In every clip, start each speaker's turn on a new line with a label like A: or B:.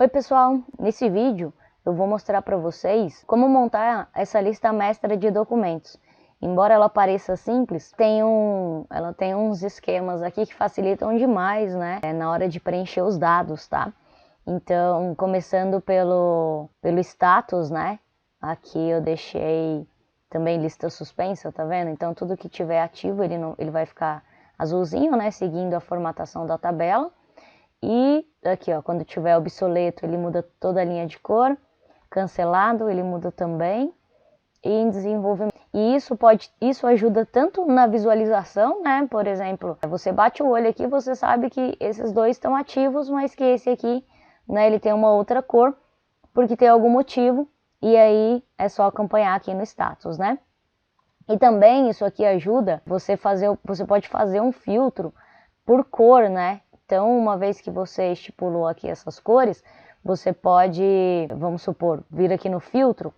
A: Oi pessoal, nesse vídeo eu vou mostrar para vocês como montar essa lista mestra de documentos. Embora ela pareça simples, ela tem uns esquemas aqui que facilitam demais, né, na hora de preencher os dados, tá? Então, começando pelo status, né, aqui eu deixei também lista suspensa, tá vendo? Então tudo que tiver ativo ele vai ficar azulzinho, né, seguindo a formatação da tabela. E aqui, ó, quando tiver obsoleto, ele muda toda a linha de cor. Cancelado, ele muda também. E em desenvolvimento. E isso ajuda tanto na visualização, né? Por exemplo, você bate o olho aqui, você sabe que esses dois estão ativos, mas que esse aqui, né, ele tem uma outra cor, porque tem algum motivo. E aí é só acompanhar aqui no status, né? E também isso aqui ajuda você pode fazer um filtro por cor, né? Então, uma vez que você estipulou aqui essas cores, você pode, vamos supor, vir aqui no filtro,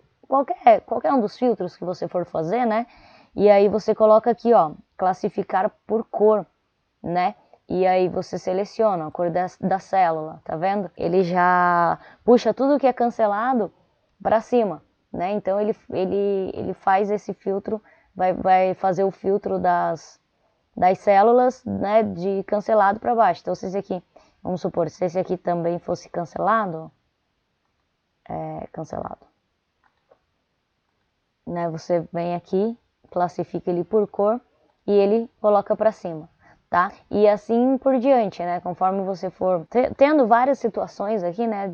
A: qualquer um dos filtros que você for fazer, né? E aí você coloca aqui, ó, classificar por cor, né? E aí você seleciona a cor da célula, tá vendo? Ele já puxa tudo que é cancelado para cima, né? Então ele faz esse filtro, vai fazer o filtro das células, né, de cancelado para baixo. Então, se esse aqui, vamos supor, se esse aqui também fosse cancelado, cancelado, né, você vem aqui, classifica ele por cor e ele coloca para cima, tá? E assim por diante, né, conforme você for tendo várias situações aqui, né,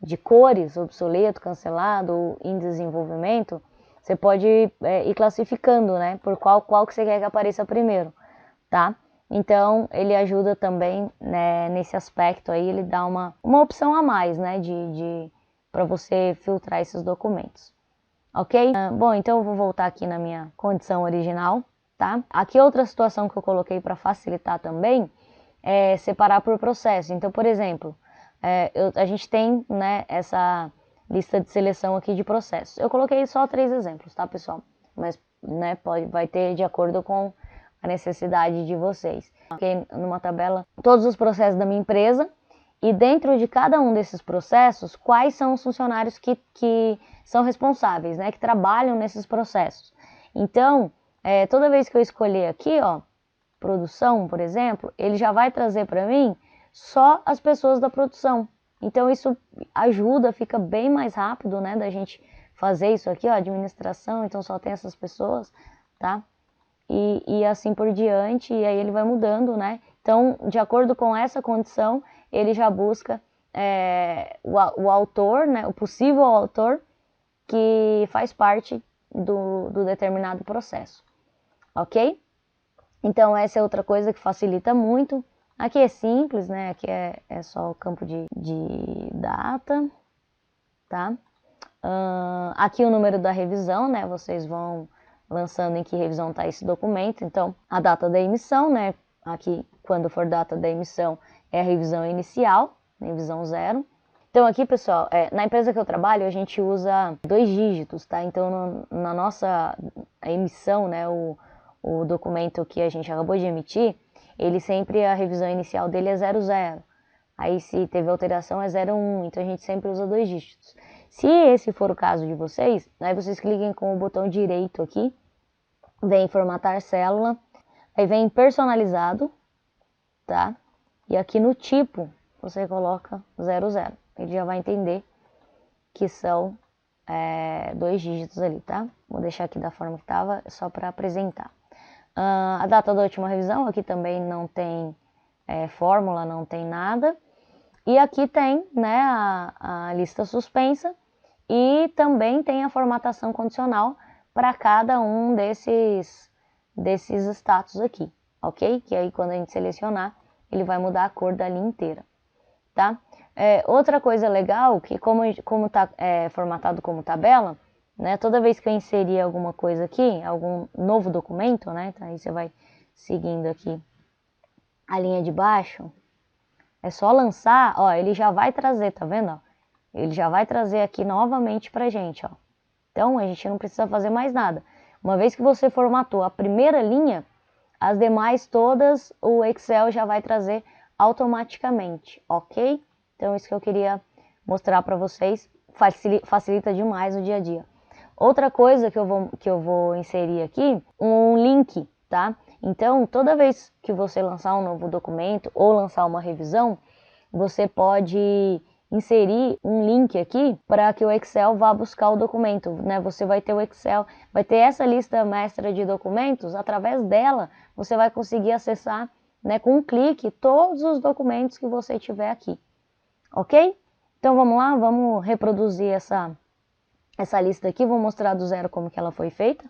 A: de cores, obsoleto, cancelado ou em desenvolvimento, você pode ir classificando, né, por qual que você quer que apareça primeiro. Tá? Então, ele ajuda também, né, nesse aspecto aí, ele dá uma opção a mais, né, para você filtrar esses documentos, ok? Bom, então eu vou voltar aqui na minha condição original, tá? Aqui outra situação que eu coloquei para facilitar também é separar por processo. Então, por exemplo, a gente tem, né, essa lista de seleção aqui de processos. Eu coloquei só 3 exemplos, tá, pessoal? Mas, né, vai ter de acordo com a necessidade de vocês. Coloquei numa tabela todos os processos da minha empresa e dentro de cada um desses processos, quais são os funcionários que são responsáveis, né, que trabalham nesses processos. Então, toda vez que eu escolher aqui, ó, produção, por exemplo, ele já vai trazer para mim só as pessoas da produção. Então, isso ajuda, fica bem mais rápido, né, da gente fazer isso aqui, ó, administração, então só tem essas pessoas, tá? E assim por diante, e aí ele vai mudando, né? Então, de acordo com essa condição, ele já busca o autor, né? O possível autor que faz parte do determinado processo, ok? Então, essa é outra coisa que facilita muito. Aqui é simples, né? Aqui é só o campo de data, tá? Aqui o número da revisão, né? Vocês vão lançando em que revisão está esse documento. Então, a data da emissão, né? Aqui, quando for data da emissão, é a revisão inicial, revisão 0. Então, aqui, pessoal, na empresa que eu trabalho, a gente usa 2 dígitos, tá? Então, na nossa emissão, né? O documento que a gente acabou de emitir, ele sempre, a revisão inicial dele é 00. Aí, se teve alteração, é 01. Então, a gente sempre usa 2 dígitos. Se esse for o caso de vocês, aí vocês cliquem com o botão direito aqui, vem formatar célula, aí vem personalizado, tá? E aqui no tipo, você coloca 00. Ele já vai entender que são 2 dígitos ali, tá? Vou deixar aqui da forma que estava, só para apresentar. A data da última revisão, aqui também não tem fórmula, não tem nada. E aqui tem, né, a lista suspensa e também tem a formatação condicional para cada um desses status aqui, ok? Que aí quando a gente selecionar, ele vai mudar a cor da linha inteira, tá? Outra coisa legal, que como está formatado como tabela, né, toda vez que eu inserir alguma coisa aqui, algum novo documento, né, tá, aí você vai seguindo aqui a linha de baixo, é só lançar, ó, ele já vai trazer, tá vendo? Ó? Ele já vai trazer aqui novamente pra gente, ó. Então, a gente não precisa fazer mais nada. Uma vez que você formatou a primeira linha, as demais todas o Excel já vai trazer automaticamente, ok? Então, isso que eu queria mostrar para vocês, facilita demais o dia a dia. Outra coisa que eu vou inserir aqui, um link, tá? Então, toda vez que você lançar um novo documento ou lançar uma revisão, você pode inserir um link aqui para que o Excel vá buscar o documento, né? Você vai ter o Excel, vai ter essa lista mestra de documentos, através dela você vai conseguir acessar, né, com um clique todos os documentos que você tiver aqui, ok? Então vamos lá, vamos reproduzir essa lista aqui, vou mostrar do zero como que ela foi feita,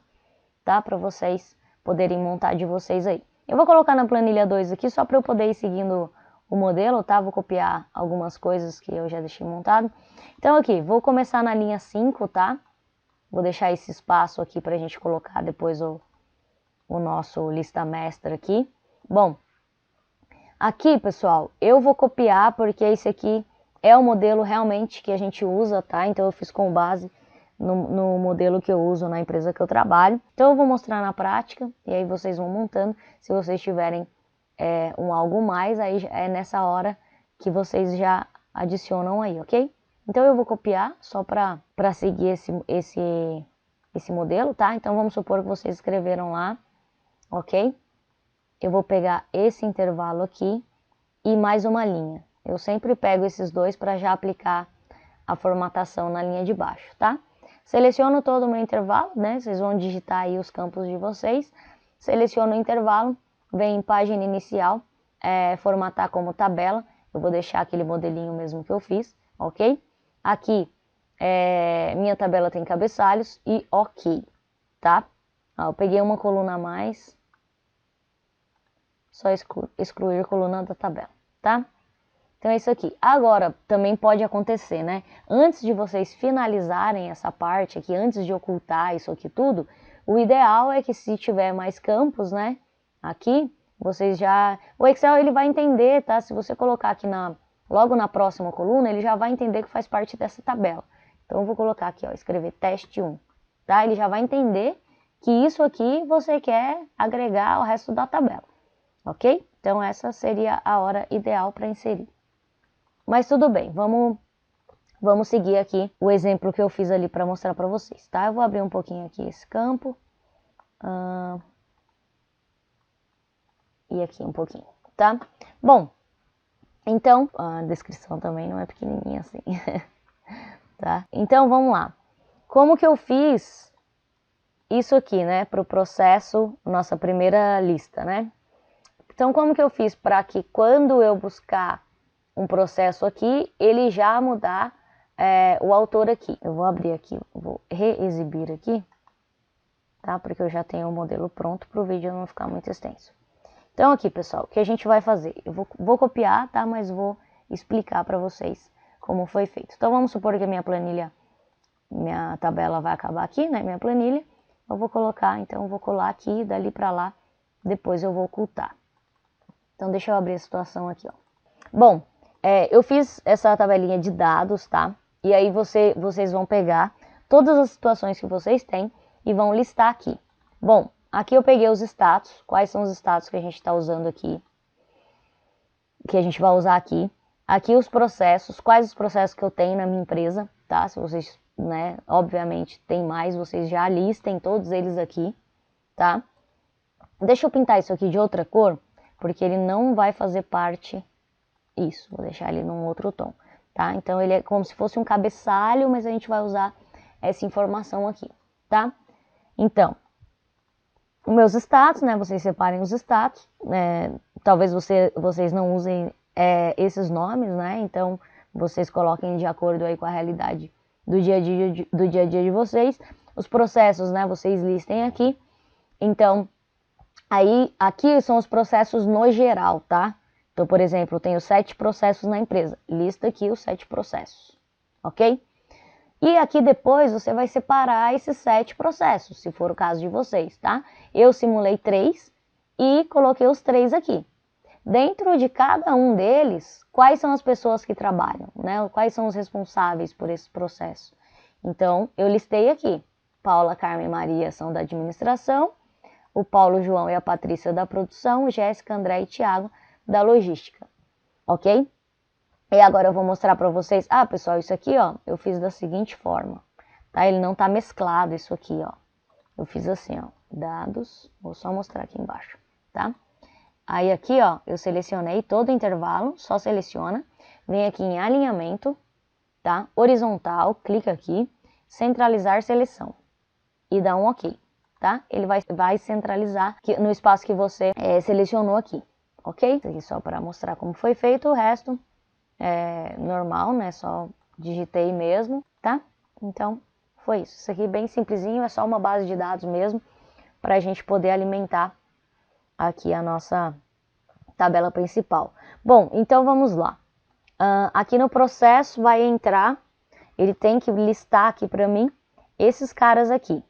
A: tá? Para vocês poderem montar de vocês aí. Eu vou colocar na planilha 2 aqui só para eu poder ir seguindo o modelo, tá? Vou copiar algumas coisas que eu já deixei montado. Então aqui, vou começar na linha 5, tá? Vou deixar esse espaço aqui pra gente colocar depois o nosso lista mestra aqui. Bom, aqui, pessoal, eu vou copiar porque esse aqui é o modelo realmente que a gente usa, tá? Então eu fiz com base no modelo que eu uso na empresa que eu trabalho. Então eu vou mostrar na prática e aí vocês vão montando. Se vocês tiverem algo mais, aí é nessa hora que vocês já adicionam aí, ok? Então eu vou copiar só para seguir esse modelo, tá? Então vamos supor que vocês escreveram lá, ok? Eu vou pegar esse intervalo aqui e mais uma linha. Eu sempre pego esses dois para já aplicar a formatação na linha de baixo, tá? Seleciono todo o meu intervalo, né? Vocês vão digitar aí os campos de vocês. Seleciono o intervalo, vem em página inicial, formatar como tabela. Eu vou deixar aquele modelinho mesmo que eu fiz, ok? Aqui, minha tabela tem cabeçalhos e ok, tá? Ó, eu peguei uma coluna a mais, só excluir coluna da tabela, tá? Então é isso aqui. Agora, também pode acontecer, né? Antes de vocês finalizarem essa parte aqui, antes de ocultar isso aqui tudo, o ideal é que se tiver mais campos, né? Aqui, vocês já... O Excel, ele vai entender, tá? Se você colocar aqui logo na próxima coluna, ele já vai entender que faz parte dessa tabela. Então eu vou colocar aqui, ó, escrever teste 1, tá? Ele já vai entender que isso aqui você quer agregar ao resto da tabela, ok? Então essa seria a hora ideal para inserir. Mas tudo bem, vamos seguir aqui o exemplo que eu fiz ali para mostrar para vocês, tá? Eu vou abrir um pouquinho aqui esse campo. E aqui um pouquinho, tá? Bom, então, a descrição também não é pequenininha assim, tá? Então, vamos lá. Como que eu fiz isso aqui, né? Para o processo, nossa primeira lista, né? Então, como que eu fiz para que quando eu buscar um processo aqui, ele já mudar o autor aqui? Eu vou abrir aqui, vou reexibir aqui, tá? Porque eu já tenho o modelo pronto para o vídeo não ficar muito extenso. Então aqui, pessoal, o que a gente vai fazer? Eu vou copiar, tá? Mas vou explicar para vocês como foi feito. Então vamos supor que a minha tabela vai acabar aqui, né? Minha planilha. Eu vou colocar, então eu vou colar aqui, dali para lá, depois eu vou ocultar. Então deixa eu abrir a situação aqui, ó. Bom, eu fiz essa tabelinha de dados, tá? E aí vocês vão pegar todas as situações que vocês têm e vão listar aqui. Bom, aqui eu peguei os status, quais são os status que a gente está usando aqui, que a gente vai usar aqui. Aqui os processos, quais os processos que eu tenho na minha empresa, tá? Se vocês, né, obviamente tem mais, vocês já listem todos eles aqui, tá? Deixa eu pintar isso aqui de outra cor, porque ele não vai fazer parte, isso, vou deixar ele num outro tom, tá? Então ele é como se fosse um cabeçalho, mas a gente vai usar essa informação aqui, tá? Então, os meus status, né? Vocês separem os status. Talvez vocês não usem esses nomes, né? Então vocês coloquem de acordo aí com a realidade do dia a dia de vocês. Os processos, né? Vocês listem aqui. Então, aí aqui são os processos no geral, tá? Então, por exemplo, eu tenho 7 processos na empresa. Lista aqui os 7 processos, ok? E aqui depois você vai separar esses 7 processos, se for o caso de vocês, tá? Eu simulei 3 e coloquei os 3 aqui. Dentro de cada um deles, quais são as pessoas que trabalham, né? Quais são os responsáveis por esse processo? Então, eu listei aqui. Paula, Carmen e Maria são da administração, o Paulo, João e a Patrícia da produção, Jéssica, André e Thiago da logística, ok? E agora eu vou mostrar para vocês. Ah, pessoal, isso aqui, ó, eu fiz da seguinte forma, tá? Ele não tá mesclado, isso aqui, ó. Eu fiz assim, ó, dados, vou só mostrar aqui embaixo, tá? Aí aqui, ó, eu selecionei todo o intervalo, só seleciona, vem aqui em alinhamento, tá? Horizontal, clica aqui, centralizar seleção e dá um OK, tá? Ele vai centralizar no espaço que você selecionou aqui, ok? Isso aqui só para mostrar como foi feito, o resto é normal, né? Só digitei mesmo, tá? Então, foi isso. Isso aqui bem simplesinho, é só uma base de dados mesmo, para a gente poder alimentar aqui a nossa tabela principal. Bom, então vamos lá. Aqui no processo vai entrar, ele tem que listar aqui para mim esses caras aqui.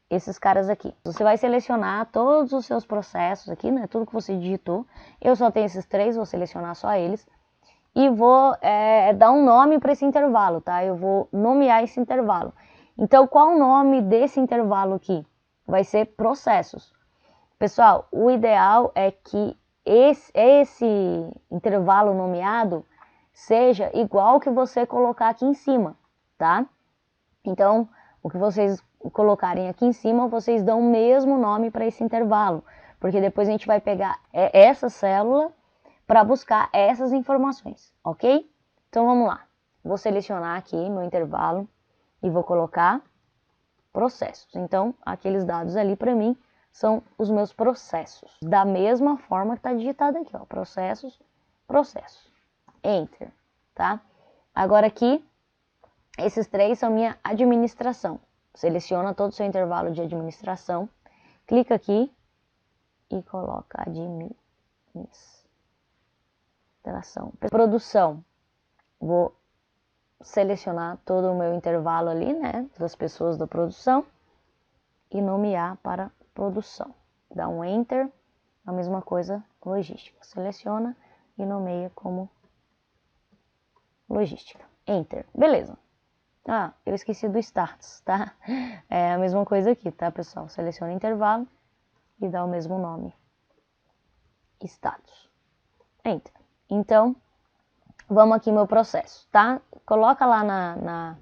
A: Esses caras aqui. Você vai selecionar todos os seus processos aqui, né? Tudo que você digitou. Eu só tenho esses 3, vou selecionar só eles. E vou dar um nome para esse intervalo, tá? Eu vou nomear esse intervalo. Então, qual o nome desse intervalo aqui? Vai ser processos. Pessoal, o ideal é que esse intervalo nomeado seja igual que você colocar aqui em cima, tá? Então, o que vocês colocarem aqui em cima, vocês dão o mesmo nome para esse intervalo, porque depois a gente vai pegar essa célula para buscar essas informações, ok? Então vamos lá. Vou selecionar aqui meu intervalo e vou colocar processos. Então, aqueles dados ali para mim são os meus processos. Da mesma forma que está digitado aqui, ó, processos, processos. Enter, tá? Agora aqui, esses 3 são minha administração. Seleciona todo o seu intervalo de administração, clica aqui e coloca administração. Produção, vou selecionar todo o meu intervalo ali, né, das pessoas da produção e nomear para produção. Dá um Enter, a mesma coisa, logística. Seleciona e nomeia como logística. Enter, beleza. Ah, eu esqueci do status, tá? É a mesma coisa aqui, tá, pessoal? Seleciona intervalo e dá o mesmo nome. Status. Enter. Então, vamos aqui meu processo, tá? Coloca lá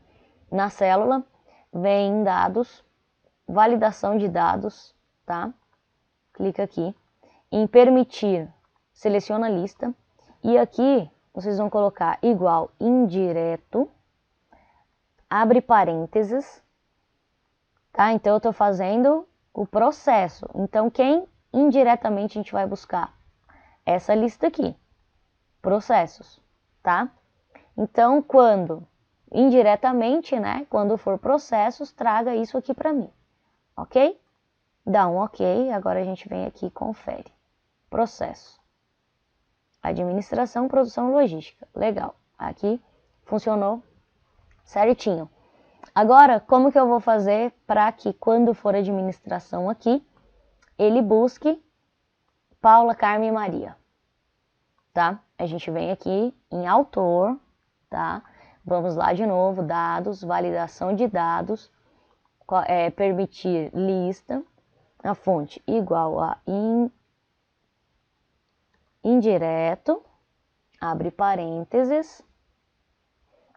A: na célula, vem em dados, validação de dados, tá? Clica aqui. Em permitir, seleciona a lista. E aqui, vocês vão colocar igual indireto, abre parênteses, tá? Então, eu estou fazendo o processo. Então, quem indiretamente a gente vai buscar? Essa lista aqui, processos, tá? Então, quando indiretamente, né? Quando for processos, traga isso aqui para mim, ok? Dá um ok, agora a gente vem aqui e confere. Processo. Administração, produção, logística. Legal, aqui funcionou certinho. Agora, como que eu vou fazer para que quando for administração aqui, ele busque Paula, Carmen e Maria, tá? A gente vem aqui em autor, tá? Vamos lá de novo, dados, validação de dados, permitir lista, a fonte igual a indireto, abre parênteses.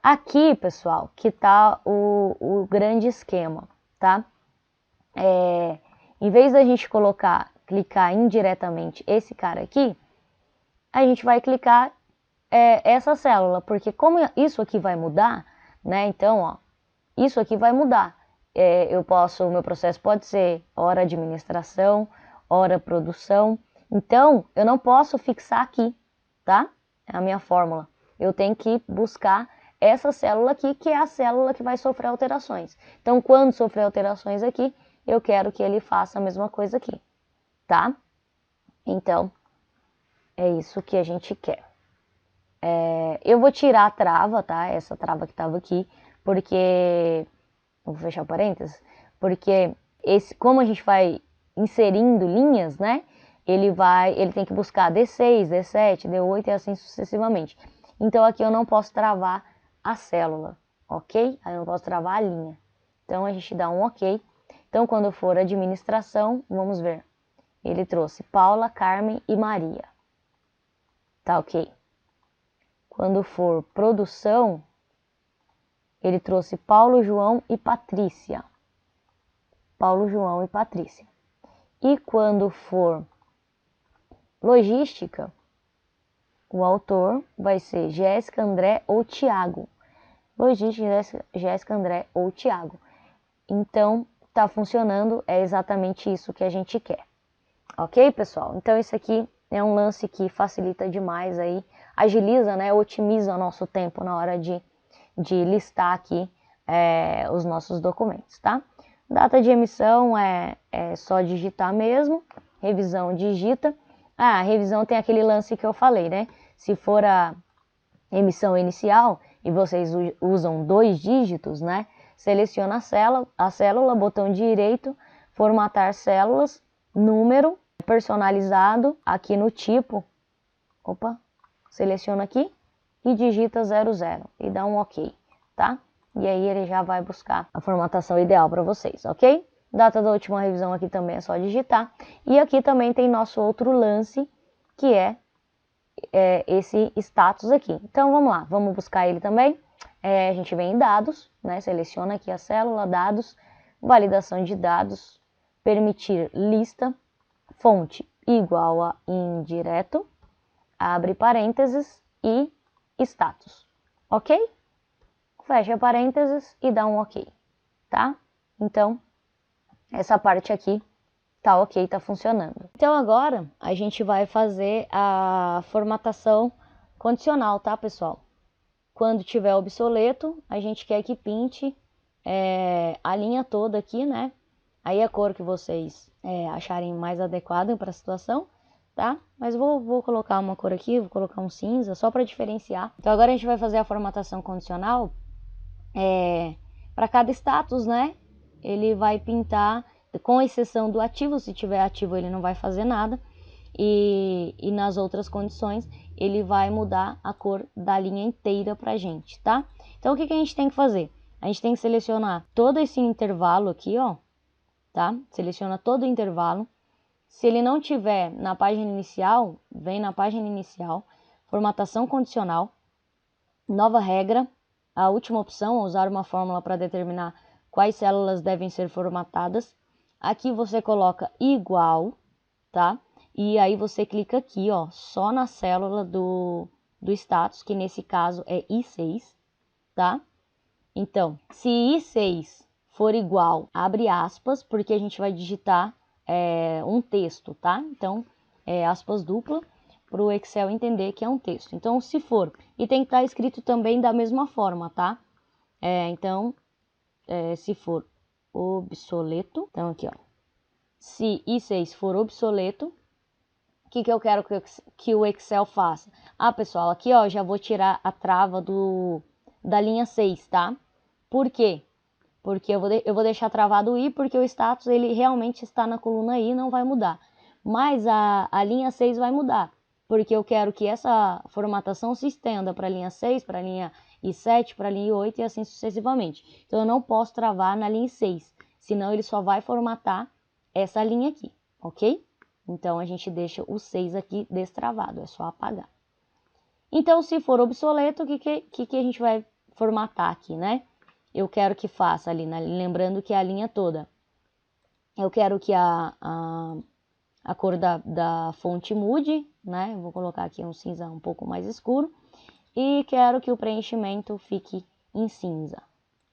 A: Aqui, pessoal, que tá o grande esquema, tá? Em vez da gente clicar indiretamente esse cara aqui, a gente vai clicar essa célula, porque como isso aqui vai mudar, né? Então, ó, isso aqui vai mudar. O meu processo pode ser hora administração, hora produção. Então, eu não posso fixar aqui, tá? É a minha fórmula. Eu tenho que buscar essa célula aqui, que é a célula que vai sofrer alterações. Então, quando sofrer alterações aqui, eu quero que ele faça a mesma coisa aqui, tá? Então, é isso que a gente quer. Eu vou tirar a trava, tá? Essa trava que estava aqui, porque... Vou fechar o parênteses, porque como a gente vai inserindo linhas, né? Ele tem que buscar D6, D7, D8 e assim sucessivamente. Então aqui eu não posso travar a célula, ok? Aí eu não posso travar a linha. Então a gente dá um ok. Então quando for administração, vamos ver. Ele trouxe Paula, Carmen e Maria. Tá ok? Quando for produção, ele trouxe Paulo, João e Patrícia. Paulo, João e Patrícia. E quando for logística, o autor vai ser Jéssica, André ou Tiago. Logística, Jéssica, André ou Tiago. Então, tá funcionando, é exatamente isso que a gente quer. Ok, pessoal? Então, isso aqui é um lance que facilita demais aí, agiliza, né, otimiza o nosso tempo na hora de listar aqui os nossos documentos, tá? Data de emissão é só digitar mesmo, revisão digita. Ah, a revisão tem aquele lance que eu falei, né? Se for a emissão inicial e vocês usam 2 dígitos, né? Seleciona a célula, botão direito, formatar células, número personalizado aqui no tipo. Opa, seleciona aqui e digita 00 e dá um OK, tá? E aí ele já vai buscar a formatação ideal para vocês, ok? Data da última revisão aqui também é só digitar. E aqui também tem nosso outro lance, que é esse status aqui. Então vamos lá, vamos buscar ele também. A gente vem em dados, né? Seleciona aqui a célula, dados, validação de dados, permitir lista, fonte igual a indireto, abre parênteses e status, ok? Fecha parênteses e dá um OK, tá? Então, essa parte aqui tá ok, tá funcionando. Então agora a gente vai fazer a formatação condicional, tá, pessoal? Quando tiver obsoleto, a gente quer que pinte a linha toda aqui, né? Aí a cor que vocês acharem mais adequada para a situação, tá? Mas vou colocar uma cor aqui, vou colocar um cinza, só para diferenciar. Então agora a gente vai fazer a formatação condicional para cada status, né? Ele vai pintar, com exceção do ativo, se tiver ativo ele não vai fazer nada. E nas outras condições ele vai mudar a cor da linha inteira pra gente, tá? Então o que a gente tem que fazer? A gente tem que selecionar todo esse intervalo aqui, ó, tá? Seleciona todo o intervalo. Se ele não tiver na página inicial, vem na página inicial, formatação condicional, nova regra, a última opção, usar uma fórmula para determinar quais células devem ser formatadas. Aqui você coloca igual, tá? E aí você clica aqui, ó, só na célula do status, que nesse caso é I6, tá? Então, se I6 for igual, abre aspas, porque a gente vai digitar um texto, tá? Então, aspas dupla, para o Excel entender que é um texto. Então, se for, e tem que estar escrito também da mesma forma, tá? Então, se for obsoleto, então aqui, ó, se I6 for obsoleto, o que eu quero que o Excel faça? Ah, pessoal, aqui, ó, já vou tirar a trava da linha 6, tá? Por quê? Porque eu vou deixar travado o I, porque o status, ele realmente está na coluna I, não vai mudar. Mas a linha 6 vai mudar, porque eu quero que essa formatação se estenda para a linha 6, para a linha I7, para a linha I8 e assim sucessivamente. Então, eu não posso travar na linha 6, senão ele só vai formatar essa linha aqui, ok? Então, a gente deixa o 6 aqui destravado, é só apagar. Então, se for obsoleto, o que a gente vai formatar aqui, né? Eu quero que faça ali, lembrando que é a linha toda. Eu quero que a cor da fonte mude, né? Eu vou colocar aqui um cinza um pouco mais escuro. E quero que o preenchimento fique em cinza,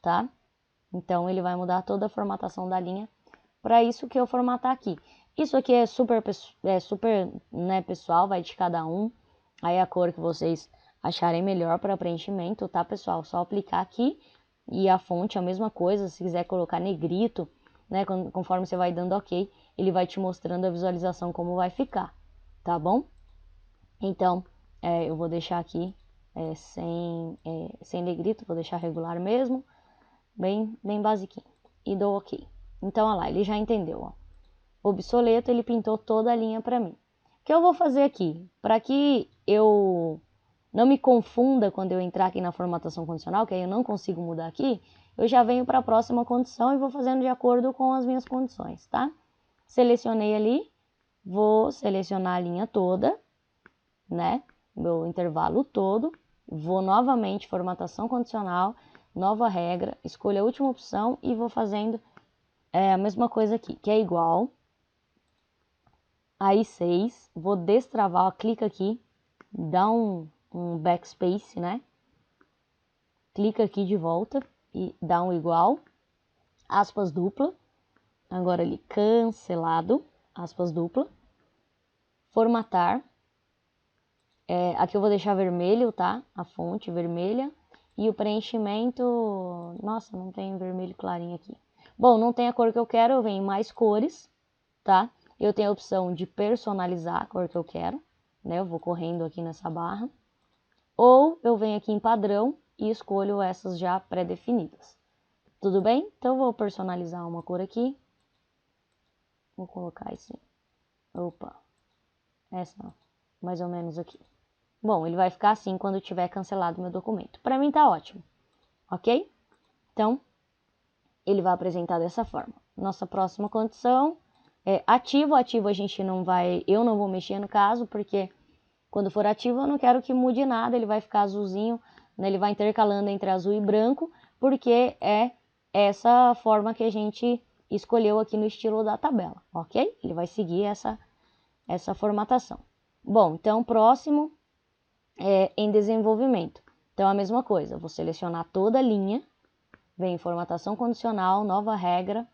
A: tá? Então, ele vai mudar toda a formatação da linha para isso que eu formatar aqui. Isso aqui é super né, pessoal, vai de cada um. Aí a cor que vocês acharem melhor para preenchimento, tá, pessoal? Só aplicar aqui. E a fonte a mesma coisa, se quiser colocar negrito, né, conforme você vai dando OK, ele vai te mostrando a visualização como vai ficar, tá bom? Então, eu vou deixar aqui sem negrito, vou deixar regular mesmo, bem basiquinho, e dou OK. Então, olha lá, ele já entendeu, ó. Obsoleto, ele pintou toda a linha para mim. O que eu vou fazer aqui? Para que eu não me confunda quando eu entrar aqui na formatação condicional, que aí eu não consigo mudar aqui, eu já venho para a próxima condição e vou fazendo de acordo com as minhas condições, tá? Selecionei ali, vou selecionar a linha toda, né? Meu intervalo todo, vou novamente, formatação condicional, nova regra, escolho a última opção e vou fazendo a mesma coisa aqui, que é igual a I6, vou destravar, ó, clica aqui, dá um backspace, né? Clica aqui de volta e dá um igual, aspas dupla, agora ali, cancelado, aspas dupla, formatar, aqui eu vou deixar vermelho, tá? A fonte vermelha e o preenchimento, nossa, não tem vermelho clarinho aqui. Bom, não tem a cor que eu quero, eu venho em mais cores, tá? Eu tenho a opção de personalizar a cor que eu quero, né? Eu vou correndo aqui nessa barra. Ou eu venho aqui em padrão e escolho essas já pré-definidas. Tudo bem? Então eu vou personalizar uma cor aqui. Vou colocar esse. Opa. Essa mais ou menos aqui. Bom, ele vai ficar assim quando tiver cancelado meu documento. Para mim tá ótimo. Ok? Então, ele vai apresentar dessa forma. Nossa próxima condição é ativo. Ativo a gente não vai, eu não vou mexer no caso, porque quando for ativo eu não quero que mude nada, ele vai ficar azulzinho, né? Ele vai intercalando entre azul e branco, porque é essa forma que a gente escolheu aqui no estilo da tabela, ok? Ele vai seguir essa formatação. Bom, então próximo é em desenvolvimento. Então a mesma coisa, vou selecionar toda a linha, vem formatação condicional, nova regra,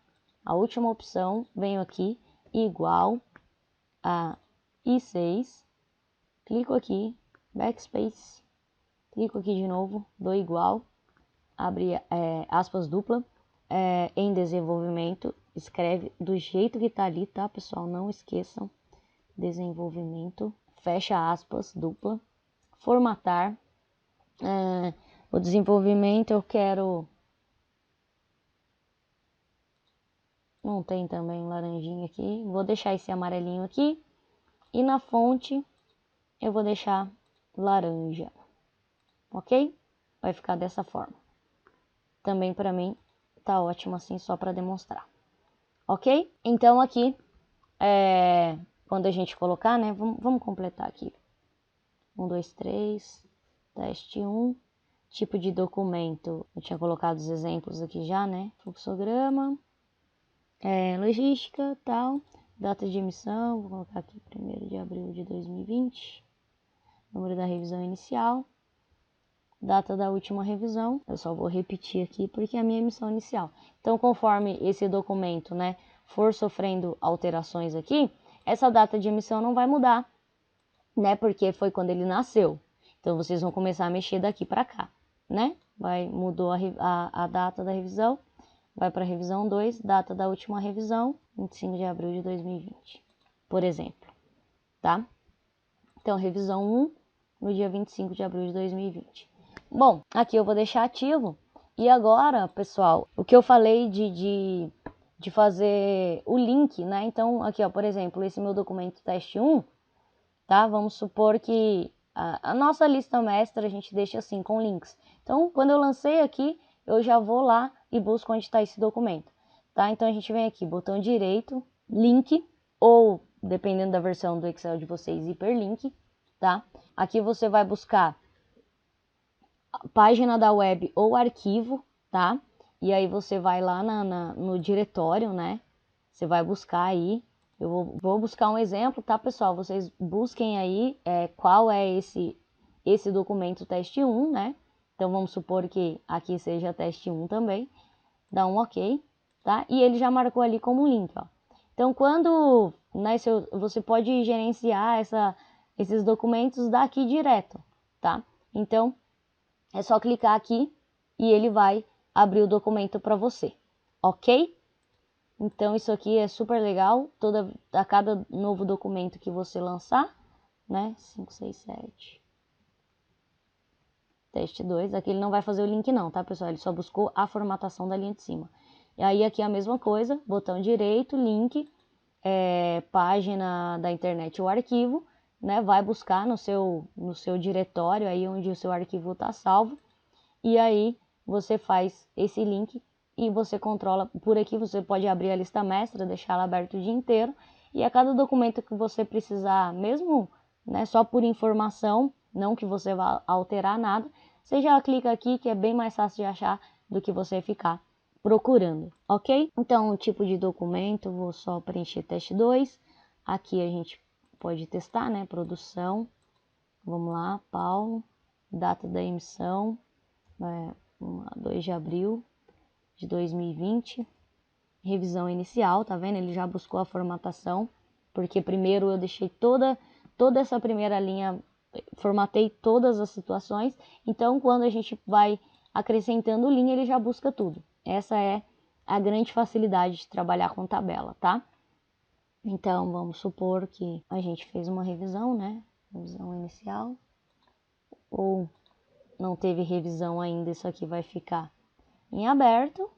A: a última opção, venho aqui, igual a I6, clico aqui, backspace, clico aqui de novo, dou igual, abre aspas dupla, em desenvolvimento, escreve do jeito que tá ali, tá, pessoal? Não esqueçam, desenvolvimento, fecha aspas dupla, formatar, o desenvolvimento eu quero... Não tem também laranjinha aqui. Vou deixar esse amarelinho aqui. E na fonte eu vou deixar laranja. Ok? Vai ficar dessa forma. Também para mim tá ótimo assim, só para demonstrar. Ok? Então aqui, quando a gente colocar, né? Vamos completar aqui. 1, 2, 3. Teste 1. Tipo de documento. Eu tinha colocado os exemplos aqui já, né? Fluxograma. Logística, tal, data de emissão, vou colocar aqui 1º de abril de 2020, número da revisão inicial, data da última revisão, eu só vou repetir aqui porque é a minha emissão inicial. Então, conforme esse documento, né, for sofrendo alterações aqui, essa data de emissão não vai mudar, né, porque foi quando ele nasceu. Então, vocês vão começar a mexer daqui para cá, né, mudou a data da revisão. Vai para a revisão 2, data da última revisão, 25 de abril de 2020, por exemplo, tá? Então, revisão 1, no dia 25 de abril de 2020. Bom, aqui eu vou deixar ativo. E agora, pessoal, o que eu falei de fazer o link, né? Então, aqui, ó, por exemplo, esse meu documento teste 1, tá? Vamos supor que a nossa lista mestra a gente deixa assim, com links. Então, quando eu lancei aqui, eu já vou lá e busco onde está esse documento, tá? Então, a gente vem aqui, botão direito, link, ou, dependendo da versão do Excel de vocês, hiperlink, tá? Aqui você vai buscar a página da web ou arquivo, tá? E aí você vai lá no diretório, né? Você vai buscar aí. Eu vou buscar um exemplo, tá, pessoal? Vocês busquem aí qual é esse documento teste 1, né? Então, vamos supor que aqui seja teste 1 também. Dá um OK, tá? E ele já marcou ali como link, ó. Então, quando, né, você pode gerenciar esses documentos daqui direto, tá? Então, é só clicar aqui e ele vai abrir o documento para você, ok? Então, isso aqui é super legal. A cada novo documento que você lançar, né? 5, 6, 7. Teste 2. Aqui ele não vai fazer o link não, tá, pessoal? Ele só buscou a formatação da linha de cima. E aí, aqui a mesma coisa. Botão direito, link, página da internet ou arquivo, né? Vai buscar no seu diretório, aí onde o seu arquivo está salvo. E aí, você faz esse link e você controla. Por aqui você pode abrir a lista mestra, deixar ela aberta o dia inteiro. E a cada documento que você precisar, mesmo, né, só por informação, Não que você vá alterar nada, você já clica aqui que é bem mais fácil de achar do que você ficar procurando, ok? Então, o tipo de documento, vou só preencher teste 2. Aqui a gente pode testar, né? Produção. Vamos lá, Paulo. Data da emissão, 2 de abril de 2020. Revisão inicial, tá vendo? Ele já buscou a formatação, porque primeiro eu deixei toda essa primeira linha, formatei todas as situações. Então, quando a gente vai acrescentando linha, ele já busca tudo. Essa é a grande facilidade de trabalhar com tabela, tá? Então, vamos supor que a gente fez uma revisão, né? Revisão inicial. Ou não teve revisão ainda, isso aqui vai ficar em aberto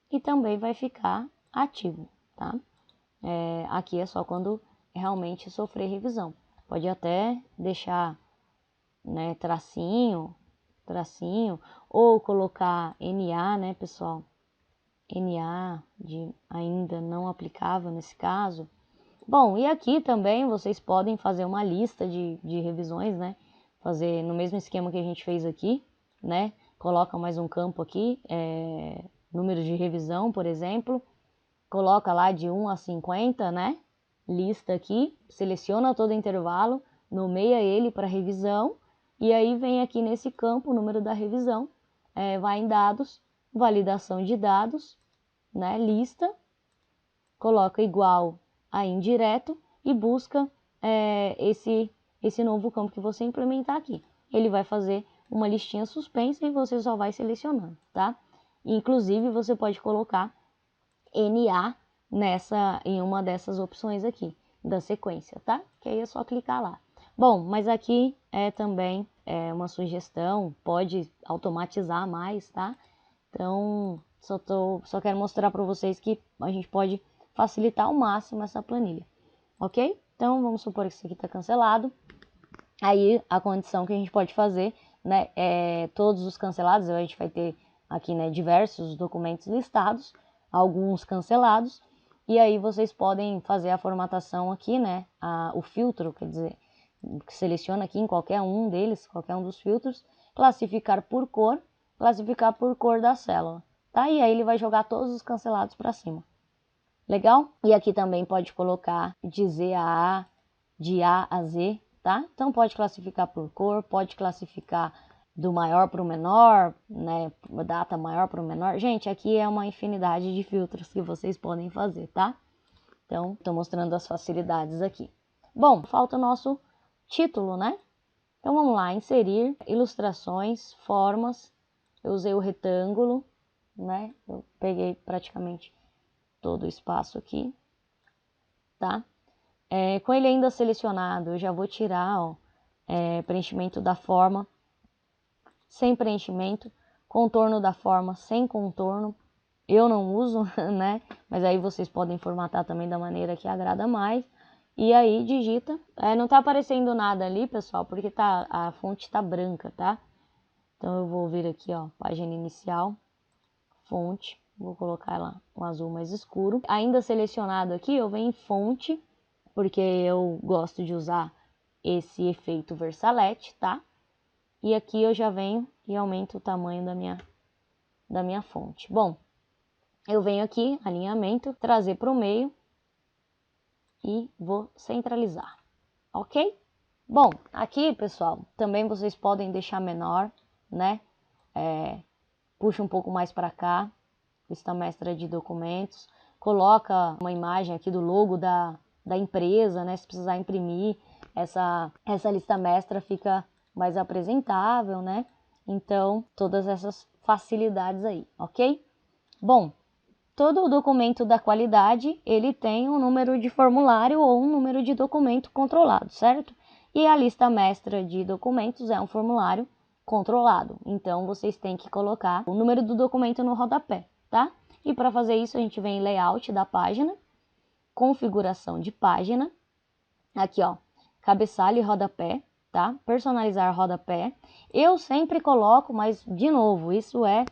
A: e também vai ficar ativo, tá? Aqui é só quando realmente sofrer revisão. Pode até deixar, né, tracinho, ou colocar NA, né, pessoal? NA de ainda não aplicável nesse caso. Bom, e aqui também vocês podem fazer uma lista de revisões, né? Fazer no mesmo esquema que a gente fez aqui, né? Coloca mais um campo aqui, número de revisão, por exemplo. Coloca lá de 1 a 50, né? Lista aqui, seleciona todo intervalo, nomeia ele para revisão. E aí vem aqui nesse campo o número da revisão, vai em dados, validação de dados, né? Lista, coloca igual a indireto e busca esse novo campo que você implementar aqui. Ele vai fazer uma listinha suspensa e você só vai selecionando, tá? Inclusive, você pode colocar NA em uma dessas opções aqui da sequência, tá? Que aí é só clicar lá. Bom, mas aqui também uma sugestão, pode automatizar mais, tá? Então, só quero mostrar para vocês que a gente pode facilitar ao máximo essa planilha, ok? Então, vamos supor que isso aqui está cancelado. Aí, a condição que a gente pode fazer, né, todos os cancelados, a gente vai ter aqui, né, diversos documentos listados, alguns cancelados, e aí vocês podem fazer a formatação aqui, né, o filtro, quer dizer, seleciona aqui em qualquer um deles, qualquer um dos filtros, classificar por cor da célula, tá? E aí ele vai jogar todos os cancelados para cima. Legal? E aqui também pode colocar de Z a A, de A a Z, tá? Então pode classificar por cor, pode classificar do maior para o menor, né? Data maior para o menor. Gente, aqui é uma infinidade de filtros que vocês podem fazer, tá? Então, estou mostrando as facilidades aqui. Bom, falta o nosso título, né? Então vamos lá, inserir, ilustrações, formas. Eu usei o retângulo, né? Eu peguei praticamente todo o espaço aqui, tá? Com ele ainda selecionado, eu já vou tirar, ó, preenchimento da forma, sem preenchimento, contorno da forma, sem contorno. Eu não uso, né? Mas aí vocês podem formatar também da maneira que agrada mais. E aí digita. Não tá aparecendo nada ali, pessoal, porque a fonte tá branca, tá? Então eu vou vir aqui, ó, página inicial, fonte. Vou colocar lá um azul mais escuro. Ainda selecionado aqui, eu venho em fonte, porque eu gosto de usar esse efeito Versalete, tá? E aqui eu já venho e aumento o tamanho da minha fonte. Bom, eu venho aqui, alinhamento, trazer para o meio e vou centralizar, ok? Bom, aqui, pessoal, também vocês podem deixar menor, né? Puxa um pouco mais para cá, lista mestra de documentos, coloca uma imagem aqui do logo da empresa, né? Se precisar imprimir, essa lista mestra fica mais apresentável, né? Então, todas essas facilidades aí, ok? Bom, todo o documento da qualidade, ele tem um número de formulário ou um número de documento controlado, certo? E a lista mestra de documentos é um formulário controlado. Então, vocês têm que colocar o número do documento no rodapé, tá? E para fazer isso, a gente vem em layout da página, configuração de página, aqui ó, cabeçalho e rodapé, tá? Personalizar rodapé. Eu sempre coloco, mas de novo, isso é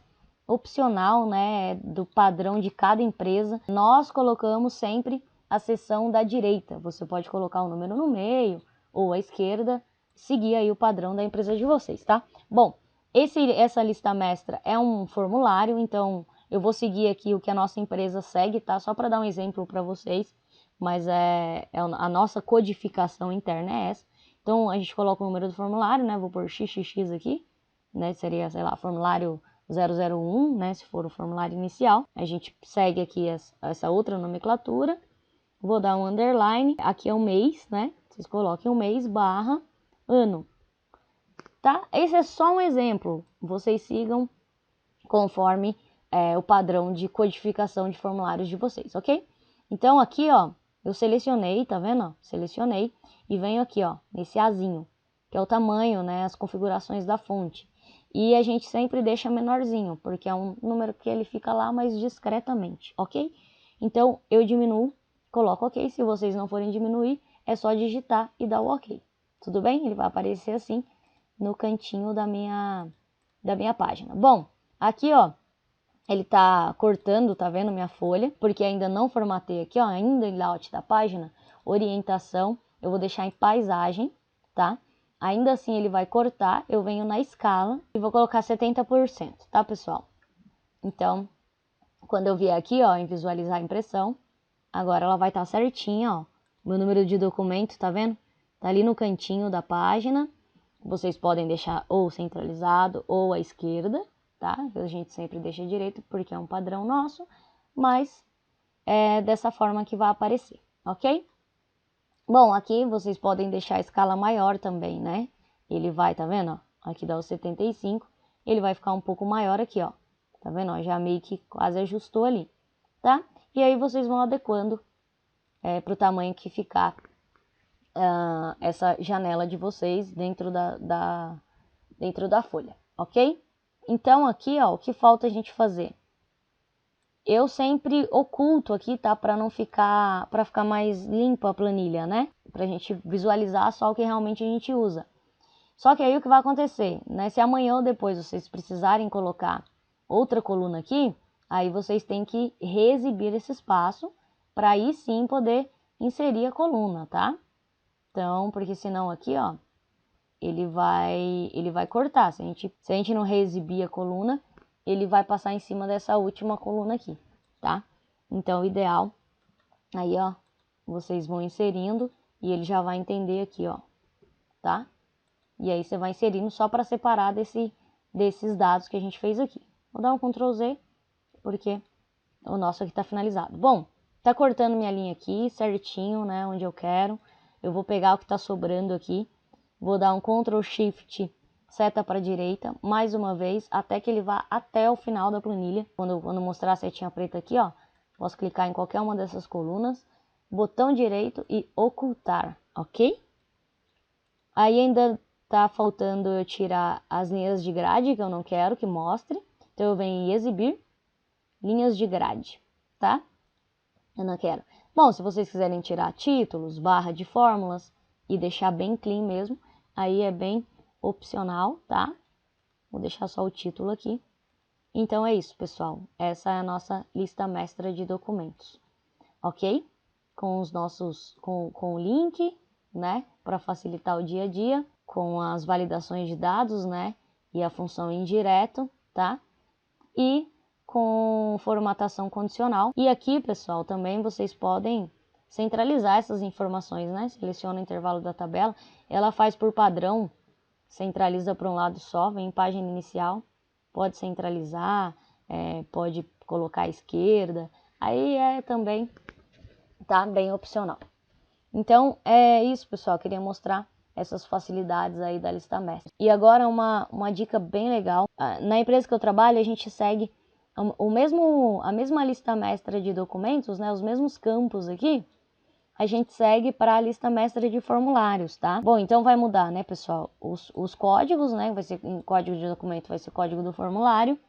A: opcional, né, do padrão de cada empresa. Nós colocamos sempre a seção da direita. Você pode colocar o número no meio ou à esquerda, seguir aí o padrão da empresa de vocês, tá? Bom, essa lista mestra é um formulário, então eu vou seguir aqui o que a nossa empresa segue, tá? Só para dar um exemplo para vocês, mas a nossa codificação interna é essa. Então a gente coloca o número do formulário, né? Vou pôr XXX aqui, né? Seria, sei lá, formulário 001, né? Se for o formulário inicial. A gente segue aqui essa outra nomenclatura. Vou dar um underline. Aqui é o mês, né? Vocês coloquem o mês barra ano. Tá? Esse é só um exemplo. Vocês sigam conforme o padrão de codificação de formulários de vocês, ok? Então aqui, ó, eu selecionei, tá vendo? Selecionei e venho aqui, ó, nesse Azinho, que é o tamanho, né, as configurações da fonte. E a gente sempre deixa menorzinho, porque é um número que ele fica lá mais discretamente, ok? Então eu diminuo, coloco ok. Se vocês não forem diminuir, é só digitar e dar o ok. Tudo bem? Ele vai aparecer assim no cantinho da minha página. Bom, aqui, ó, ele tá cortando, tá vendo minha folha? Porque ainda não formatei aqui, ó, ainda em layout da página, orientação, eu vou deixar em paisagem, tá? Ainda assim ele vai cortar, eu venho na escala e vou colocar 70%, tá, pessoal? Então, quando eu vier aqui, ó, em visualizar a impressão, agora ela vai estar certinha, ó. Meu número de documento, tá vendo? Tá ali no cantinho da página. Vocês podem deixar ou centralizado ou à esquerda, tá? A gente sempre deixa direito porque é um padrão nosso, mas é dessa forma que vai aparecer, ok? Bom, aqui vocês podem deixar a escala maior também, né? Ele vai, tá vendo? Ó, aqui dá o 75, ele vai ficar um pouco maior aqui, ó. Tá vendo? Ó, já meio que quase ajustou ali, tá? E aí vocês vão adequando para o tamanho que ficar essa janela de vocês dentro dentro da folha, ok? Então aqui, ó, o que falta a gente fazer? Eu sempre oculto aqui, tá? Para ficar mais limpa a planilha, né? Pra gente visualizar só o que realmente a gente usa. Só que aí o que vai acontecer, né? Se amanhã ou depois vocês precisarem colocar outra coluna aqui, aí vocês têm que reexibir esse espaço para aí sim poder inserir a coluna, tá? Então, porque senão aqui, ó, ele vai cortar. Se a gente não reexibir a coluna, ele vai passar em cima dessa última coluna aqui, tá? Então, o ideal, aí, ó, vocês vão inserindo e ele já vai entender aqui, ó, tá? E aí você vai inserindo só para separar desses dados que a gente fez aqui. Vou dar um Ctrl Z, porque o nosso aqui tá finalizado. Bom, tá cortando minha linha aqui certinho, né, onde eu quero. Eu vou pegar o que tá sobrando aqui, vou dar um Ctrl Shift, seta para direita, mais uma vez, até que ele vá até o final da planilha. Quando mostrar a setinha preta aqui, ó, posso clicar em qualquer uma dessas colunas, botão direito e ocultar, ok? Aí ainda tá faltando eu tirar as linhas de grade, que eu não quero que mostre. Então eu venho em exibir, linhas de grade, tá? Eu não quero. Bom, se vocês quiserem tirar títulos, barra de fórmulas e deixar bem clean mesmo, aí é bem opcional, tá? Vou deixar só o título aqui. Então é isso, pessoal. Essa é a nossa lista mestra de documentos, ok? Com os nossos, com o link, né? Para facilitar o dia a dia, com as validações de dados, né? E a função indireto, tá? E com formatação condicional. E aqui, pessoal, também vocês podem centralizar essas informações, né? Seleciona o intervalo da tabela, ela faz por padrão, centraliza para um lado só, vem em página inicial, pode centralizar, pode colocar à esquerda, aí também tá bem opcional. Então é isso, pessoal, queria mostrar essas facilidades aí da lista mestra. E agora uma dica bem legal, na empresa que eu trabalho a gente segue a mesma lista mestra de documentos, né, os mesmos campos aqui, a gente segue para a lista mestra de formulários, tá? Bom, então vai mudar, né, pessoal, os códigos, né, vai ser em código de documento, vai ser código do formulário,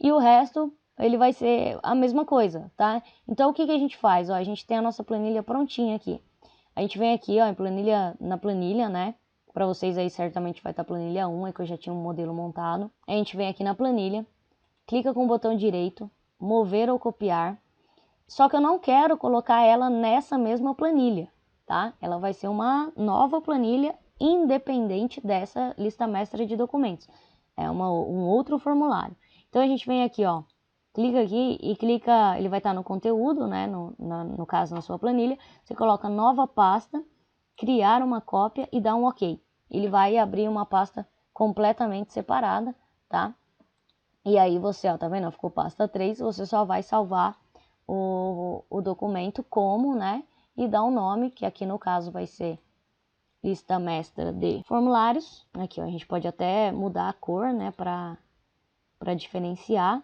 A: e o resto, ele vai ser a mesma coisa, tá? Então, o que a gente faz? Ó, a gente tem a nossa planilha prontinha aqui. A gente vem aqui, ó, na planilha, né? Para vocês aí, certamente vai estar planilha 1, é que eu já tinha um modelo montado. A gente vem aqui na planilha, clica com o botão direito, mover ou copiar. Só que eu não quero colocar ela nessa mesma planilha, tá? Ela vai ser uma nova planilha independente dessa lista mestra de documentos. É um outro formulário. Então a gente vem aqui, ó, clica aqui e clica, ele vai estar no conteúdo, né, no caso na sua planilha, você coloca nova pasta, criar uma cópia e dá um OK. Ele vai abrir uma pasta completamente separada, tá? E aí você, ó, tá vendo? Ficou pasta 3, você só vai salvar o documento como, né? E dar um nome, que aqui no caso vai ser lista mestra de formulários. Aqui, ó, a gente pode até mudar a cor, né? Para diferenciar.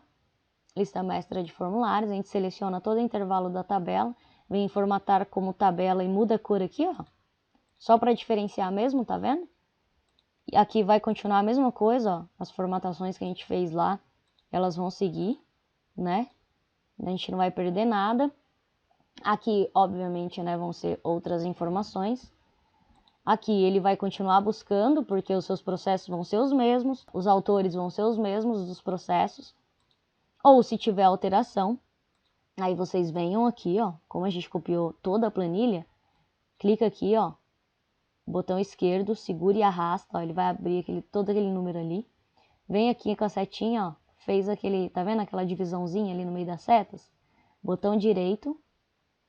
A: Lista mestra de formulários. A gente seleciona todo o intervalo da tabela. Vem formatar como tabela e muda a cor aqui, ó. Só para diferenciar mesmo, tá vendo? E aqui vai continuar a mesma coisa, ó. As formatações que a gente fez lá, elas vão seguir, né? A gente não vai perder nada. Aqui, obviamente, né, vão ser outras informações. Aqui ele vai continuar buscando, porque os seus processos vão ser os mesmos, os autores vão ser os mesmos dos processos. Ou se tiver alteração, aí vocês venham aqui, ó, como a gente copiou toda a planilha, clica aqui, ó, botão esquerdo, segura e arrasta, ó, ele vai abrir todo aquele número ali. Vem aqui com a setinha, ó, fez aquele, tá vendo aquela divisãozinha ali no meio das setas? Botão direito,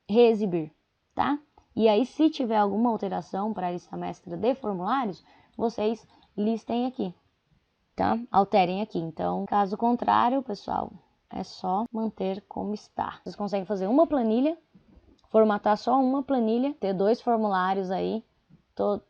A: reexibir, tá? E aí, se tiver alguma alteração para a lista mestra de formulários, vocês listem aqui, tá? Alterem aqui. Então, caso contrário, pessoal, é só manter como está. Vocês conseguem fazer uma planilha, formatar só uma planilha, ter 2 formulários aí,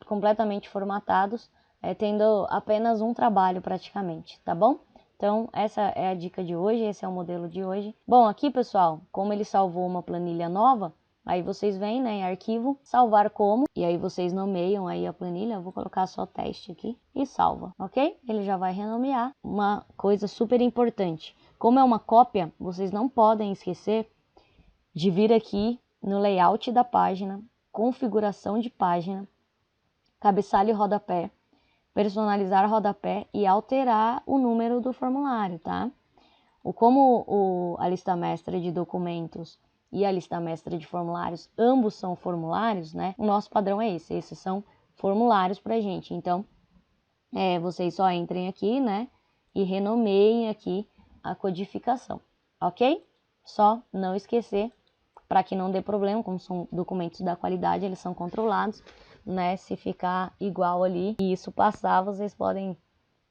A: completamente formatados, tendo apenas um trabalho praticamente, tá bom? Então, essa é a dica de hoje, esse é o modelo de hoje. Bom, aqui, pessoal, como ele salvou uma planilha nova, aí vocês vêm, né, em arquivo, salvar como, e aí vocês nomeiam aí a planilha, eu vou colocar só teste aqui, e salva, ok? Ele já vai renomear. Uma coisa super importante, como é uma cópia, vocês não podem esquecer de vir aqui no layout da página, configuração de página, cabeçalho e rodapé, personalizar rodapé e alterar o número do formulário, tá? Como a lista mestra de documentos e a lista mestra de formulários, ambos são formulários, né? O nosso padrão é esse, esses são formulários pra gente. Então, vocês só entrem aqui, né? E renomeiem aqui a codificação, ok? Só não esquecer, para que não dê problema, como são documentos da qualidade, eles são controlados, né? Se ficar igual ali e isso passar, vocês podem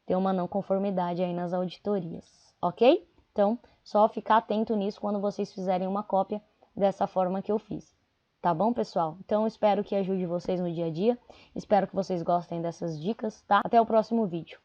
A: ter uma não conformidade aí nas auditorias, ok? Então, só ficar atento nisso quando vocês fizerem uma cópia dessa forma que eu fiz. Tá bom, pessoal? Então, espero que ajude vocês no dia a dia. Espero que vocês gostem dessas dicas, tá? Até o próximo vídeo.